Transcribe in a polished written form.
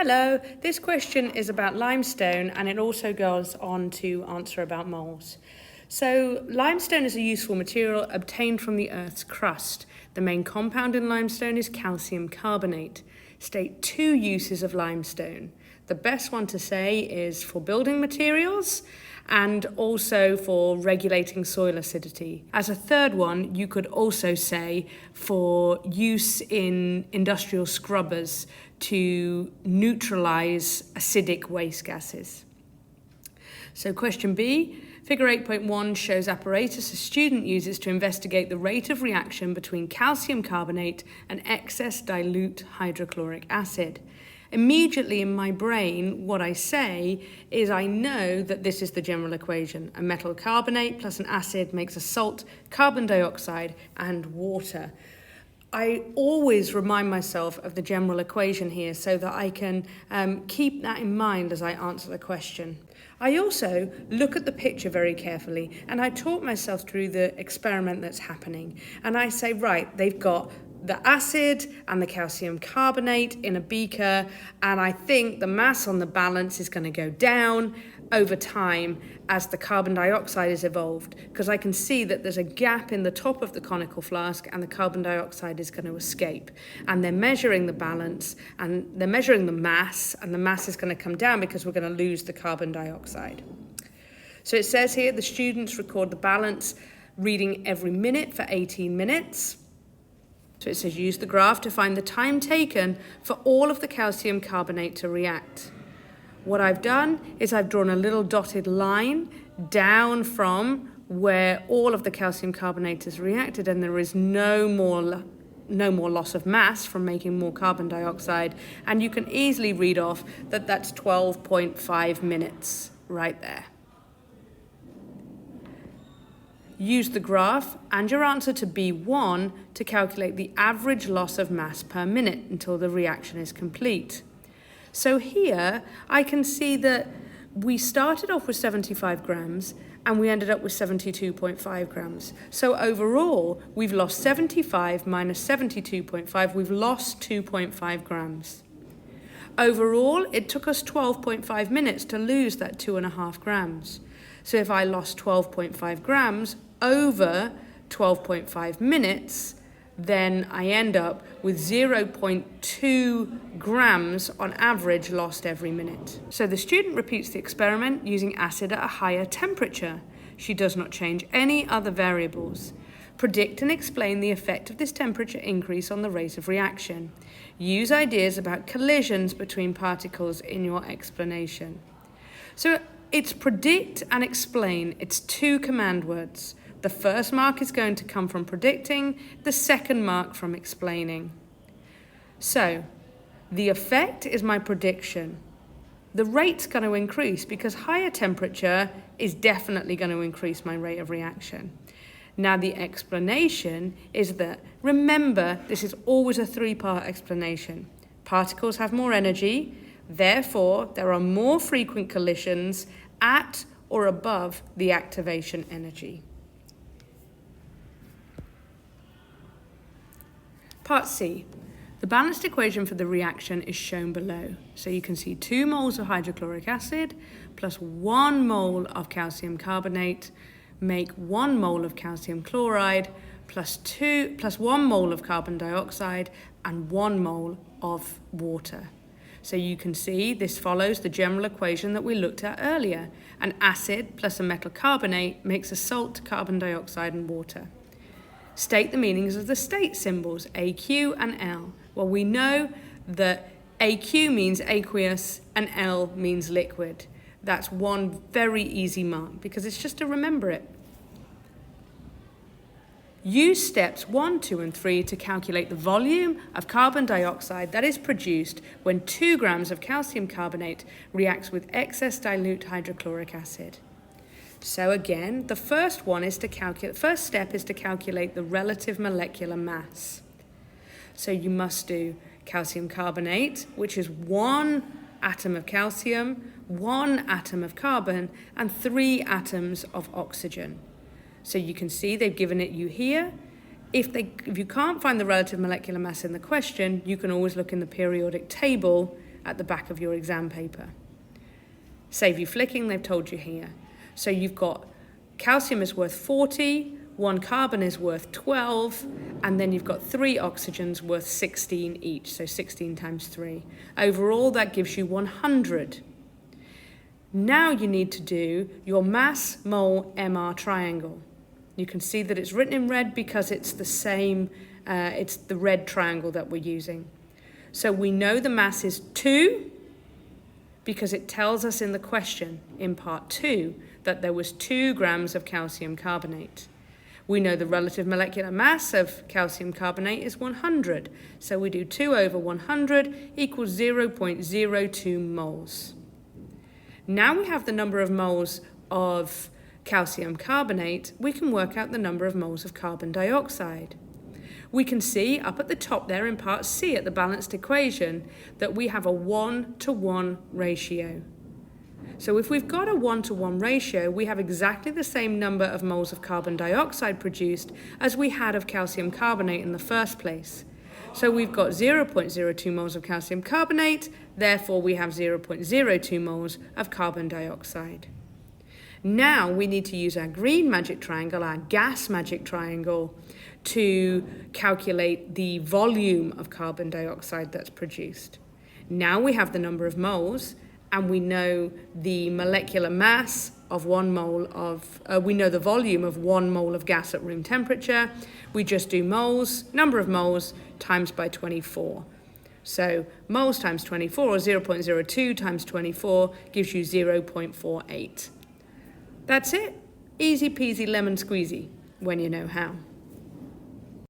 Hello, this question is about limestone and it also goes on to answer about moles. So limestone is a useful material obtained from the Earth's crust. The main compound in limestone is calcium carbonate. State two uses of limestone. The best one to say is for building materials and also for regulating soil acidity. As a third one, you could also say for use in industrial scrubbers to neutralize acidic waste gases. So question B, figure 8.1 shows apparatus a student uses to investigate the rate of reaction between calcium carbonate and excess dilute hydrochloric acid. Immediately in my brain, what I say is I know that this is the general equation. A metal carbonate plus an acid makes a salt, carbon dioxide, and water. I always remind myself of the general equation here so that I can keep that in mind as I answer the question. I also look at the picture very carefully and I talk myself through the experiment that's happening. And I say, right, they've got the acid and the calcium carbonate in a beaker, and I think the mass on the balance is going to go down over time as the carbon dioxide is evolved, because I can see that there's a gap in the top of the conical flask and the carbon dioxide is going to escape. And they're measuring the balance and they're measuring the mass, and the mass is going to come down because we're going to lose the carbon dioxide. So it says here the students record the balance reading every minute for 18 minutes. So it says use the graph to find the time taken for all of the calcium carbonate to react. What I've done is I've drawn a little dotted line down from where all of the calcium carbonate has reacted, and there is no more loss of mass from making more carbon dioxide, and you can easily read off that that's 12.5 minutes right there. Use the graph and your answer to B1 to calculate the average loss of mass per minute until the reaction is complete. So here I can see that we started off with 75 grams and we ended up with 72.5 grams. So overall, we've lost 75 minus 72.5, we've lost 2.5 grams. Overall, it took us 12.5 minutes to lose that 2.5 grams. So if I lost 12.5 grams over 12.5 minutes, then I end up with 0.2 grams on average lost every minute. So the student repeats the experiment using acid at a higher temperature. She does not change any other variables. Predict and explain the effect of this temperature increase on the rate of reaction. Use ideas about collisions between particles in your explanation. So it's predict and explain. It's two command words. The first mark is going to come from predicting, the second mark from explaining. So the effect is my prediction. The rate's going to increase because higher temperature is definitely going to increase my rate of reaction. Now the explanation is that, remember, this is always a three-part explanation. Particles have more energy, therefore there are more frequent collisions at or above the activation energy. Part C. The balanced equation for the reaction is shown below. So you can see 2 moles of hydrochloric acid plus 1 mole of calcium carbonate make 1 mole of calcium chloride plus 1 mole of carbon dioxide and 1 mole of water. So you can see this follows the general equation that we looked at earlier. An acid plus a metal carbonate makes a salt, carbon dioxide, and water. State the meanings of the state symbols, AQ and L. Well, we know that AQ means aqueous and L means liquid. That's one very easy mark because it's just to remember it. Use steps 1, 2, and 3 to calculate the volume of carbon dioxide that is produced when 2 grams of calcium carbonate reacts with excess dilute hydrochloric acid. So again, the first step is to calculate the relative molecular mass. So you must do calcium carbonate, which is 1 atom of calcium, 1 atom of carbon, and 3 atoms of oxygen. So you can see they've given it you here. If you can't find the relative molecular mass in the question, you can always look in the periodic table at the back of your exam paper. Save you flicking, they've told you here. So you've got calcium is worth 40, 1 carbon is worth 12, and then you've got 3 oxygens worth 16 each, so 16 times 3. Overall, that gives you 100. Now you need to do your mass, mole, MR triangle. You can see that it's written in red because it's the same, it's the red triangle that we're using. So we know the mass is 2 because it tells us in the question in part 2 that there was 2 grams of calcium carbonate. We know the relative molecular mass of calcium carbonate is 100. So we do 2 over 100 equals 0.02 moles. Now we have the number of moles of calcium carbonate, we can work out the number of moles of carbon dioxide. We can see up at the top there in part C at the balanced equation that we have a 1-to-1 ratio. So if we've got a 1-to-1 ratio, we have exactly the same number of moles of carbon dioxide produced as we had of calcium carbonate in the first place. So we've got 0.02 moles of calcium carbonate, therefore we have 0.02 moles of carbon dioxide. Now we need to use our green magic triangle, our gas magic triangle, to calculate the volume of carbon dioxide that's produced. Now we have the number of moles, and we know the molecular mass of 1 mole of, we know the volume of 1 mole of gas at room temperature. We just do moles, number of moles, times by 24. So moles times 24, or 0.02 times 24, gives you 0.48. That's it. Easy peasy lemon squeezy when you know how.